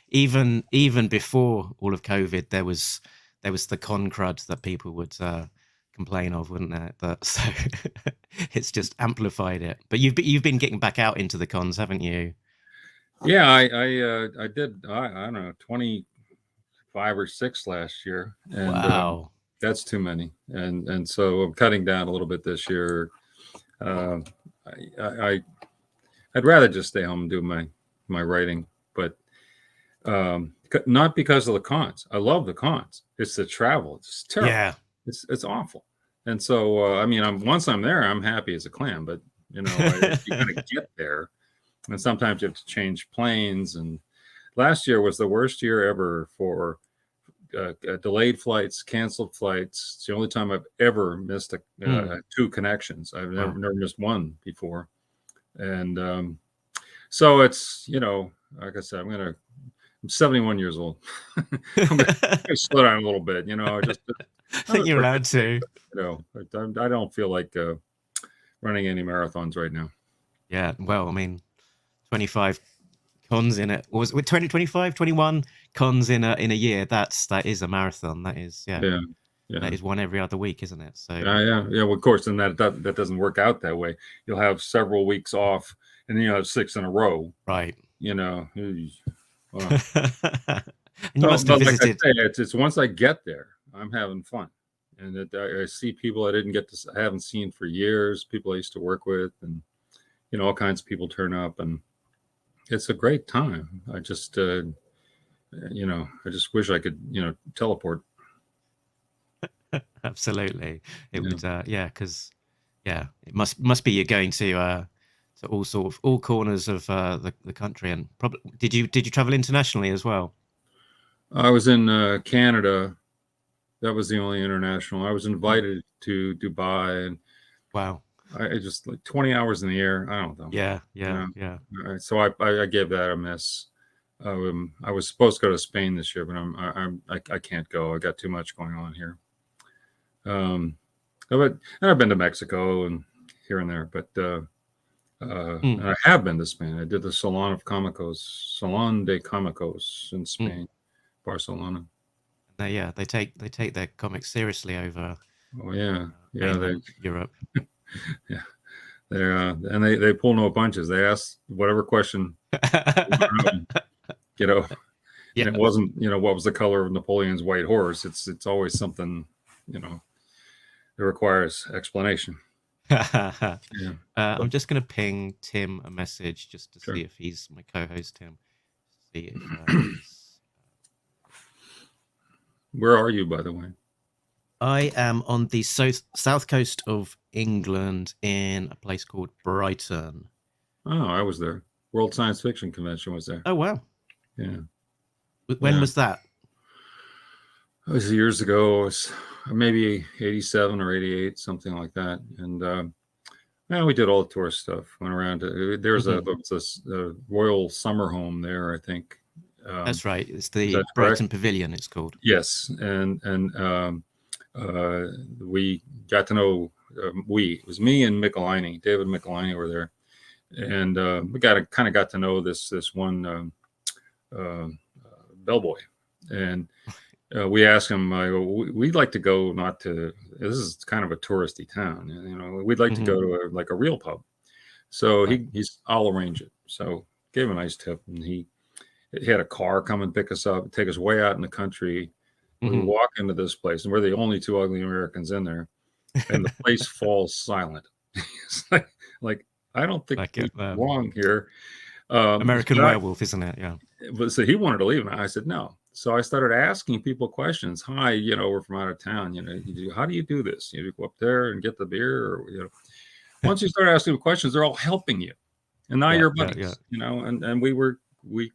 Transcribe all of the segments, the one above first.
Even before all of COVID, there was the con crud that people would complain of, wouldn't there? But so it's just amplified it. But you've been getting back out into the cons, haven't you? Yeah, I did. I don't know, 25 or 6 last year, and Wow. that's too many. And so I'm cutting down a little bit this year. Uh, I'd rather just stay home and do my writing, but not because of the cons. I love the cons. It's the travel. It's terrible. Yeah. It's awful. And so I mean, once I'm there, I'm happy as a clam. But you kind of get there, and sometimes you have to change planes. And last year was the worst year ever for delayed flights, canceled flights. It's the only time I've ever missed 2 connections. I've never missed one before. And so it's, like I said, I'm 71 years old. I'm gonna slow down a little bit, just I think you're allowed to. I don't feel like running any marathons right now. Yeah, well, I mean, 25 cons in it. Or was it 2025, 21 cons in a year? That is a marathon. That is, yeah. That is one every other week, isn't it? So yeah. Well, of course, and that doesn't work out that way. You'll have several weeks off, and then you'll have 6 in a row. Right. Well, and you must have visited. Like I say, it's once I get there, I'm having fun, and I see people I haven't seen for years. People I used to work with, and all kinds of people turn up, and it's a great time. I just I just wish I could teleport. Absolutely, it would. Because it must be you're going to all corners of the country, and probably did you travel internationally as well? I was in Canada. That was the only international. I was invited to Dubai, and wow, I just like 20 hours in the air. I don't know. Yeah. So I gave that a miss. I was supposed to go to Spain this year, but I can't go. I got too much going on here. And I've been to Mexico and here and there, but and I have been to Spain. I did the Salon de Comicos in Spain, Barcelona. They take their comics seriously over. Oh yeah, Europe. Yeah, and they pull no punches. They ask whatever question, And it wasn't what was the color of Napoleon's white horse. It's always something that requires explanation. I'm just going to ping Tim a message just to see if he's my co-host. Tim, see if he's... Where are you, by the way? I am on the south coast of England in a place called Brighton. Oh, I was there. World Science Fiction Convention was there. Oh, wow. Yeah. When was that? It was years ago. It was maybe 87 or 88, something like that. And we did all the tourist stuff. Went around. There's a Royal Summer Home there, I think. That's right. It's the Brighton Pavilion, it's called. Yes. And we got to know, it was me and David Michelini were there. And we kind of got to know this one bellboy. And we asked him, we'd like to go this is kind of a touristy town. We'd like to go to a real pub. So I'll arrange it. So gave him a nice tip, and he had a car come and pick us up, take us way out in the country. We walk into this place, and we're the only 2 ugly Americans in there, and the place falls silent. It's like I don't think we're wrong here. American Werewolf, isn't it? Yeah. But so he wanted to leave, and I said no. So I started asking people questions. Hi, we're from out of town. How do you do this? You go up there and get the beer, or Once you start asking them questions, they're all helping you, and now you're buddies. And we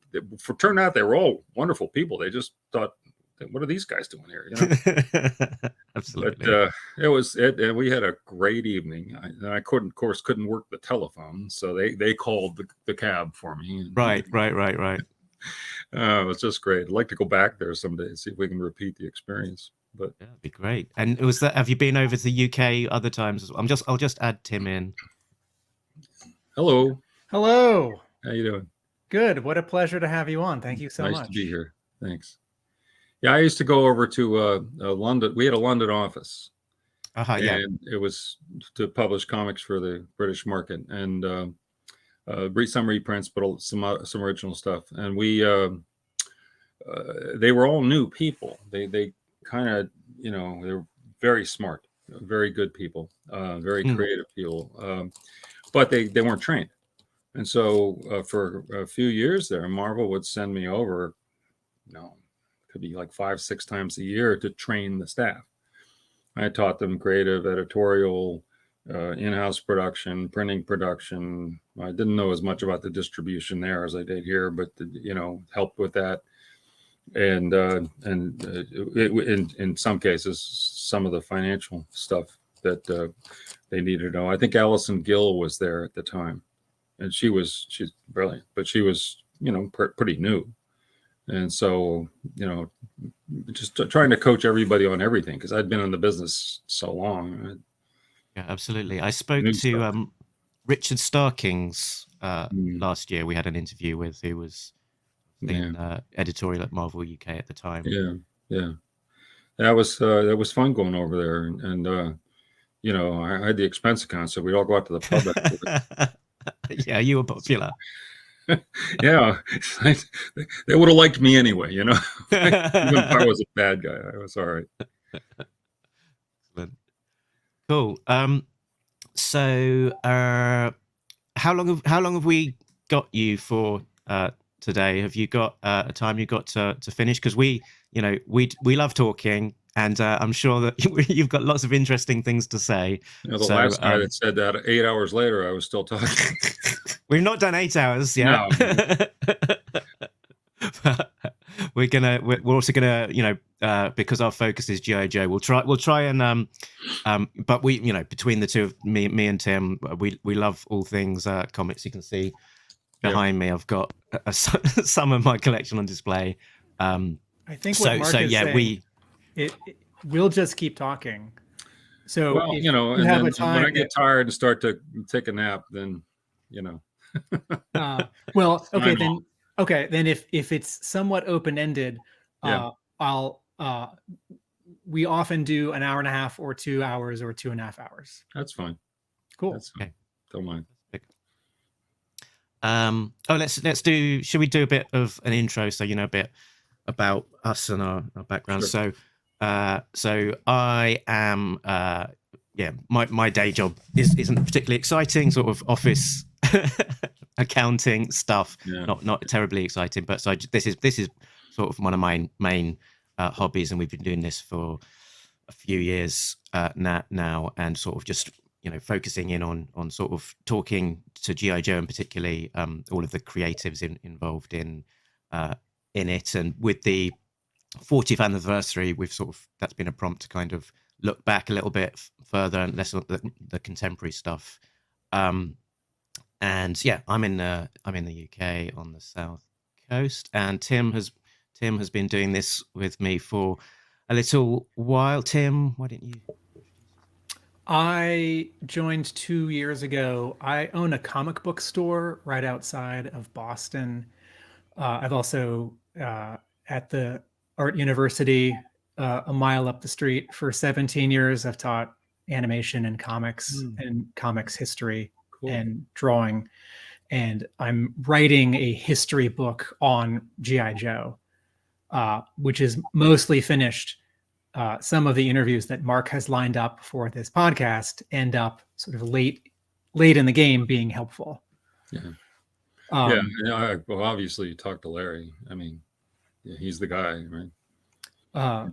turned out they were all wonderful people. They just thought, what are these guys doing here? Absolutely. But it was it, and we had a great evening. I couldn't work the telephone, so they called the cab for me. Right. It was just great. I'd like to go back there someday and see if we can repeat the experience. But that'd be great. And have you been over to the UK other times? I'll just add Tim in. Hello. How you doing? Good. What a pleasure to have you on. Thank you so Nice much. to be here. Thanks. Yeah, I used to go over to London. We had a London office, Yeah. and it was to publish comics for the British market, and some reprints, but some original stuff. And they were all new people. They kind of, they were very smart, very good people, very creative people, but they weren't trained. And so for a few years there, Marvel would send me over, could be like 5-6 times a year to train the staff. I taught them creative, editorial, in-house production, printing production. I didn't know as much about the distribution there as I did here, but helped with that. And in some cases, some of the financial stuff that they needed to know. I think Allison Gill was there at the time, and she's brilliant, but she was pretty new. And so just trying to coach everybody on everything, because I'd been in the business so long. Yeah, absolutely. I spoke to Richard Starkings last year. We had an interview with, who was editorial at Marvel UK at the time. Yeah. That was fun going over there, and I had the expense account, so we'd all go out to the pub afterwards. Yeah, you were popular. Yeah, they would have liked me anyway, even if I was a bad guy, I was all right. Excellent. Cool. So how long have we got you for today? Have you got a time you got to finish? Because we love talking, and I'm sure that you've got lots of interesting things to say. The last guy that said that 8 hours later, I was still talking. We've not done 8 hours yet. No. We're also gonna because our focus is G.I. Joe. We'll try and but we between the two of me and Tim, we love all things comics. You can see behind me, I've got some of my collection on display. I think what Mark is saying, we'll just keep talking. So well, you have a time when I get tired and start to take a nap, then well, okay, then if it's somewhat open-ended, we often do an hour and a half or 2 hours or 2.5 hours. That's fine. Cool. That's fine. Don't mind. Let's do. Should we do a bit of an intro so a bit about us and our background? Sure. So I am my day job isn't particularly exciting, sort of office accounting stuff. Not terribly exciting, but so this is sort of one of my main hobbies, and we've been doing this for a few years now, and sort of just focusing in on sort of talking to G.I. Joe, and particularly all of the creatives involved in it. And with the 40th anniversary, that's been a prompt to kind of look back a little bit further and less on the contemporary stuff. And yeah, I'm in the UK on the South Coast, and Tim has been doing this with me for a little while. Tim, why didn't you? I joined 2 years ago. I own a comic book store right outside of Boston. I've also at the Art University a mile up the street for 17 years. I've taught animation and comics and comics history and drawing. And I'm writing a history book on G.I. Joe, which is mostly finished. Some of the interviews that Mark has lined up for this podcast end up sort of late in the game being helpful. Well, obviously you talked to Larry. I mean, he's the guy, right?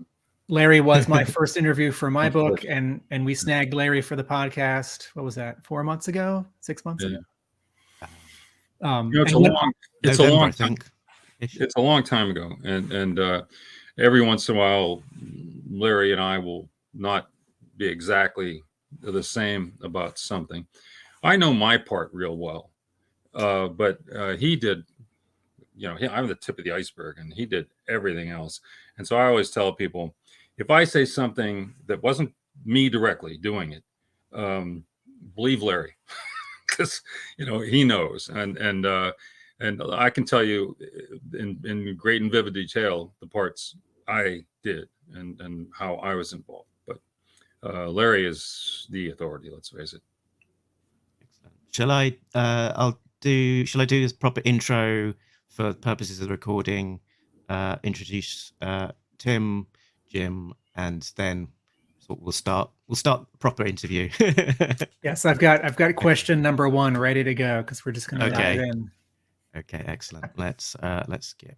Larry was my first interview for my book, and we snagged Larry for the podcast. What was that? 4 months ago? 6 months ago? It's a long time ago, and every once in a while, Larry and I will not be exactly the same about something. I know my part real well, but he did. I'm the tip of the iceberg, and he did everything else. And so I always tell people, if I say something that wasn't me directly doing it, believe Larry, because he knows. And And I can tell you in great and vivid detail the parts I did and how I was involved. But Larry is the authority, let's face it. Shall I? Shall I do this proper intro for purposes of the recording? Introduce Tim, Jim, and then we'll start the proper interview. Yes, I've got question number 1 ready to go because we're just going to dive in. Okay, excellent. Let's get.